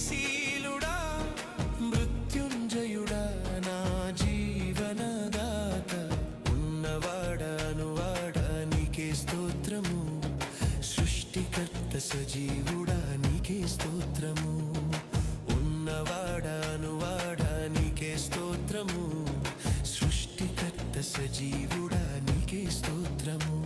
జయశీలుడా మృత్యుంజయుడా నా జీవనదాత ఉన్నవాడా నీకే స్తోత్రము సృష్టికర్త సజీవుడా నీకే స్తోత్రము ఉన్నవాడా నీకే స్తోత్రము సృష్టికర్త సజీవుడా నీకే స్తోత్రము